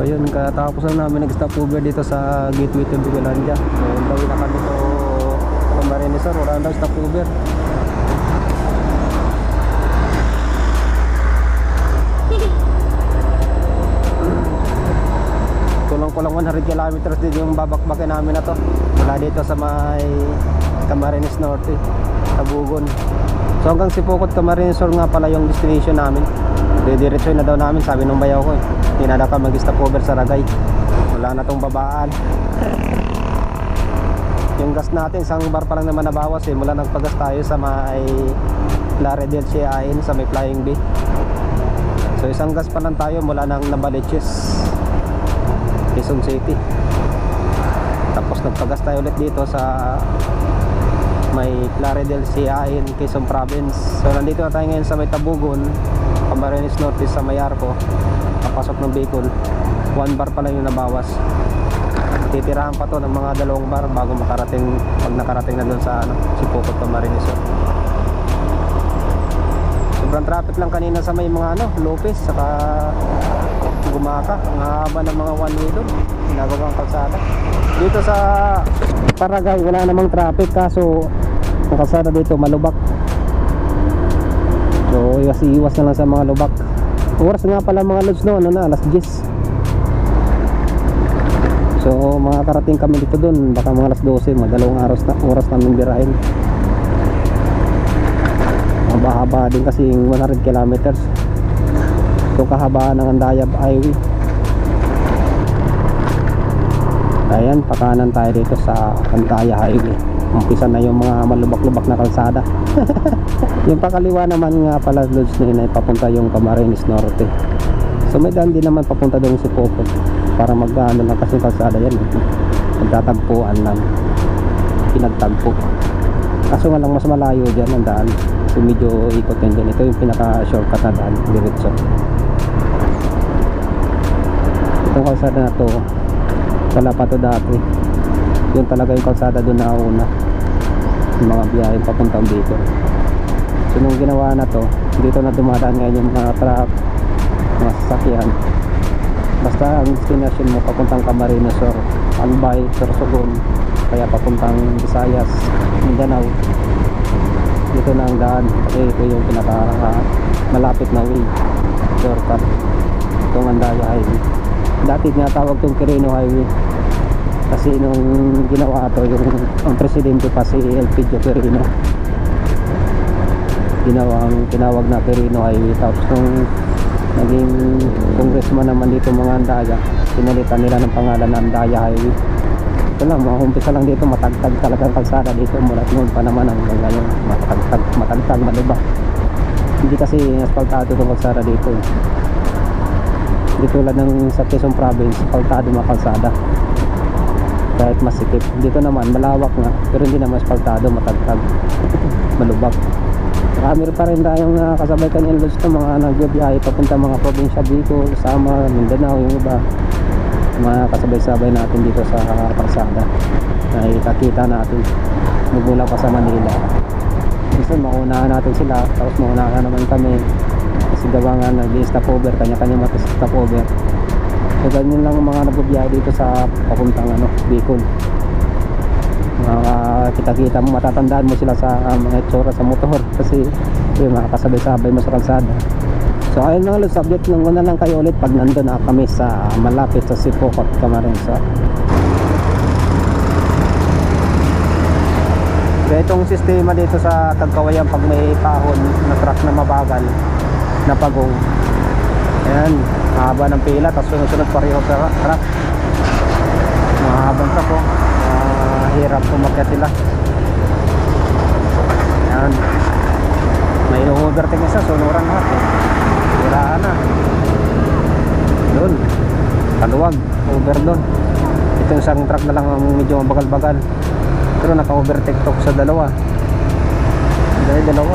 ayun, katapos na namin nag-stop over dito sa gateway to Bicolandia. So gawin na kami to Camarines Sur, wala na stop over. Kulang 100 kilometers din yung babakbakin namin na to mula dito sa may Camarines Norte, Tabugon. So hanggang Sipokot, Camarines Sur nga pala yung destination namin. Didiretso na daw namin, sabi nung bayaw ko eh. Hindi na daw ka mag-stop over sa Ragay, wala na tong babaan. Yung gas natin, isang bar pa lang naman nabawas eh, mula nagpagas tayo sa may Laredel Siain, sa may Flying Bee. So isang gas pa lang tayo mula ng Nabaliches, Quezon City. Tapos nagpagas tayo ulit dito sa may Laredel Siain, Quezon Province. So nandito na tayo ngayon sa may Tabugon, Camarines Norte, sa may Arco, papasok ng Bicol. 1 bar pa lang yung nabawas. Titirahan pa to ng mga 2 bar bago makarating, pag nakarating na doon sa Sipokot, Camarines Sur. Sobrang traffic lang kanina sa may mga Lopez saka Gumaka. Ang haba ng mga one way doon, ginagawang kalsada. Dito sa Paragay wala namang traffic, kaso ang kalsada dito malubak. So iwas na lang sa mga lubak. Oras nga pala mga lods noon, alas 10. So makakarating kami dito doon baka mga alas 12, mga 2 oras namin birahin. Mahaba din kasi 100 kilometers. So kahabaan ng Andayab Highway. Ayan, pakanan tayo dito sa Andaya Highway. Umpisa na yung mga malubak-lubak na kalsada. Yung pakaliwa naman nga pala lods na yun ay papunta yung Camarines Norte. So may daan din naman papunta doon si Sipokot para mag-ano lang kasi kalsada yan. Magtatagpuan lang, pinagtagpo. Kaso nga lang mas malayo dyan ang daan. So medyo ikot din dyan. Ito yung pinaka-shortcut na daan, diretso. Itong kalsada na to wala pa to dati. Yun talaga yung kalsada doon na una, yung mga biyahe papuntang Bicol. So nung ginawa na to, dito na dumadaan ngayon yung mga truck, mga sasakyan. Basta ang destination mo papuntang Camarines Sur, Albay, Sorsogon, kaya papuntang Visayas, Mindanao, dito na ang daan. Kasi ito yung pinaka malapit na way, shortcut, itong Andaya Highway. Dati tinatawag itong Quirino Highway kasi nung ginawa ito, yung ang presidente pa si Elpidio Quirino, tinawag na Quirino Highway. Tapos nung naging congressman naman dito mga Andaya, pinalitan nila ng pangalan na Andaya Highway. Ito lang, mga umpisa lang dito, matagtag talagang kalsada dito. Mula noon pa naman hanggang ngayon, matagtag, malubak. Hindi kasi asfaltado itong kalsada dito. Hindi tulad ng sa Quezon Province, asfaltado mga kalsada kahit masikip. Dito naman malawak nga, pero hindi naman asfaltado, matagtag, malubak. Marami pa rin tayong kasabay kanina lods na mga nagbibiyahe papunta mga probinsya, Bicol, Samar, Mindanao, yung iba mga kasabay-sabay natin dito sa kalsada na ikakita natin mula pa sa Manila. Gusto maunahan natin sila, tapos maunahan naman kami kasi gawa nga nag-stop over, kanya-kanya mata-stop over. So ganyan lang mga nagbibiyahe dito sa papuntang Bicol. Kita-kita mo, matatandaan mo sila sa mga itsura sa motor kasi yung mga kasabay-sabay mo sa kalsada. So ayun lang, subject lang muna lang kayo ulit pag nandun na kami sa malapit sa Sipokot, Camarines Sur. Kaya itong sistema dito sa Tagkawayan, pag may pahon na truck na mabagal na pagong, ayan, mahaba ng pila, tapos sunod-sunod pareho sa truck, mahabang truck, hirap umakyat sila. Ayan, may overtake isa, sunuran lahat hiraan na doon, kaluwag, over doon. Ito yung isang truck na lang ang medyo mabagal-bagal, pero naka-overtake to sa dalawa. Dalawa,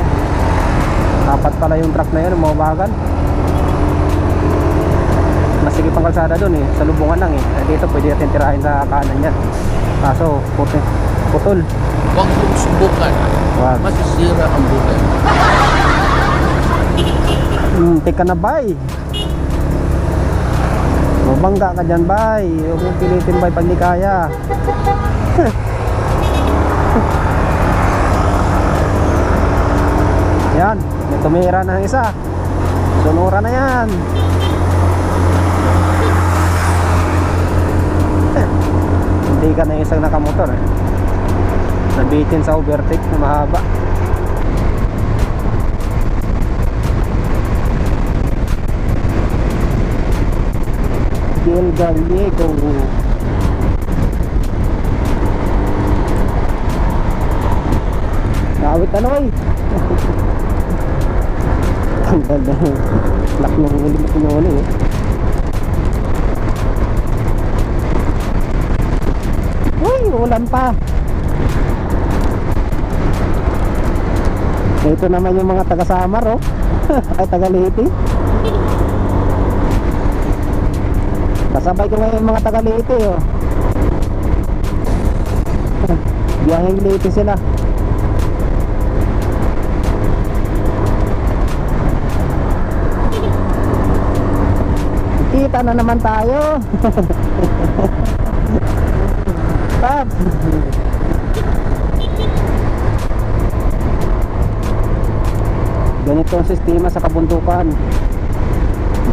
4 pala yung truck na yun, mabagal. Masigip ang kalsada doon sa lubungan lang dito pwede natin tirahin sa kanan yan, kaso putol. Huwag mong subukan, masisira ang buhay. Tika na bay, Mabangga ka dyan, bay. Huwag mong pilitin, bay, pag di kaya. Yan, may tumira na isa. Sunura na yan. Hindi ka na isang nakamotor eh. Nabitin sa overtake na mahaba. Del Gallego. Nakawit ano eh. Ang ganda. Lak ng ulit na pinuli eh. Uy, ulan pa. Ito naman yung mga taga-Samar oh. Ay taga-Leyte. Kasabay ko ngayon yung mga taga-Leyte oh. Biyaheng Leyte sila. Kita na naman tayo. Pap. Ganito ang sistema sa kabundukan.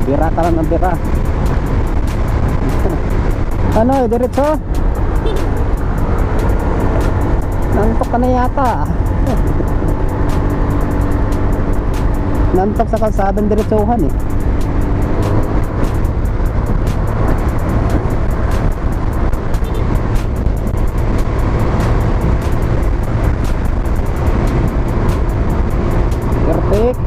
Bira ka lang ng bira. Ano eh, diretso? Nantok ka na yata. Nantok sa kalsadang diretsohan eh. Perfect.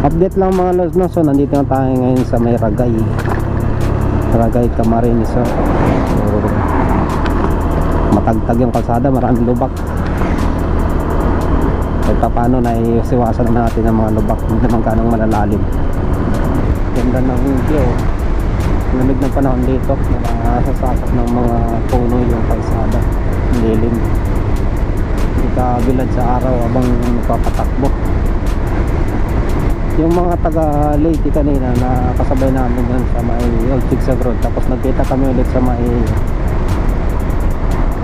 Update lang mga lods no. So nandito na tayo ngayon sa may Ragay Camarines so, matagtag yung kalsada, maraming lubak. Kahit pa paano naiiwasan naman natin ang mga lubak, hindi naman kanang malalalim. Ganda ng video. Lamig ng panahon dito, nakasasakop ng mga puno yung kalsada, lilim. Hindi ka bilad sa araw habang nagpapatakbo. Yung mga taga Leyte kanina na kasabay namin dyan sa may Old Chigsag Road, tapos nagkita kami ulit sa may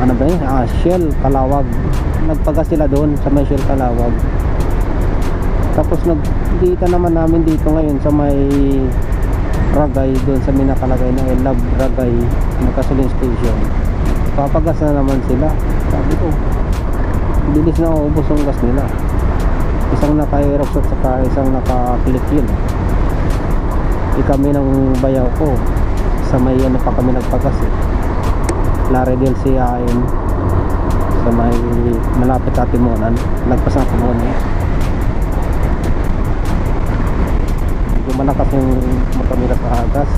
ano ba yun? Shell Calawag. Nagpagas sila doon sa may Shell Calawag. Tapos nagkita naman namin dito ngayon sa may Ragay, doon sa may nakalagay na Love Ragay Nakasulin Station. Papagas na naman sila. Sabi ko, bilis na ubos ang gas nila. Isang naka-aerox at saka isang naka-click yun. Kami ng bayaw ko sa may ano pa kami nagpagas eh. Laredel CIM sa may malapit sa Timonan. Nagpas na Timonan. Medyo malakas yung motor nila sa agas.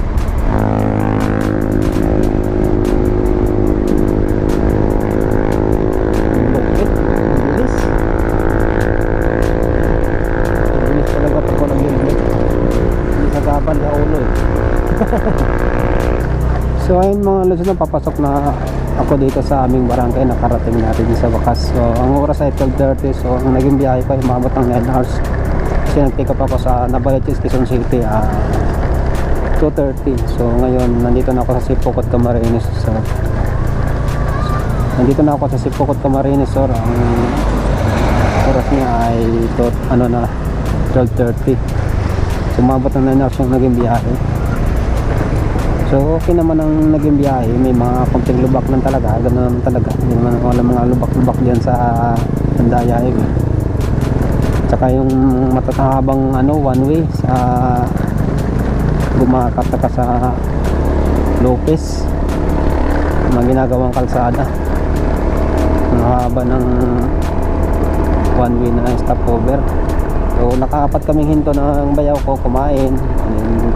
So ayun mga lods na, papasok na ako dito sa aming barangay. Nakarating natin sa wakas. So ang oras ay 12:30. So ang naging biyahe ko ay umabot ng 9 hours. Kasi nag-pick up ako sa Navaliches, Quezon City 2:30. So ngayon nandito na ako sa Sipocot, Camarines. So nandito na ako sa Sipocot, Camarines. So ang oras niya ay 12:30. So umabot ng 9 hours yung naging biyahe. So okay naman ang naging biyahe. May mga konting lubak lang talaga. Ganoon naman talaga. Hindi naman wala mga lubak-lubak diyan sa Andaya Highway. Tsaka yung matatahabang one way sa Gumakat saka sa Lopez, mga ginagawang kalsada. Ang haba ng one way na stopover. So nakaapat kaming hinto ng bayaw ko, kumain,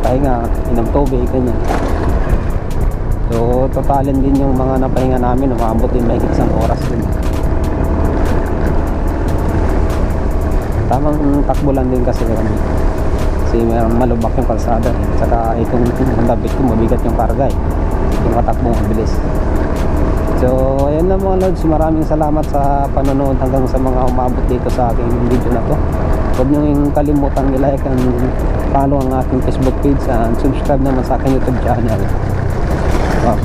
pahinga, inom tubig, ganyan. So totalin din yung mga napahinga namin, umabot din mahigit isang oras din. Tamang takbo lang din kasi kami. Kasi malubak yung kalsada. Saka itong labit ko, mabigat yung karga eh. Yung katakbo mabilis. So ayun na mga lods, maraming salamat sa panonood hanggang sa mga umabot dito sa aking video na to. Huwag nyo yung kalimutang i-like and follow ang aking Facebook page and subscribe naman sa aking YouTube channel.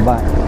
Bye.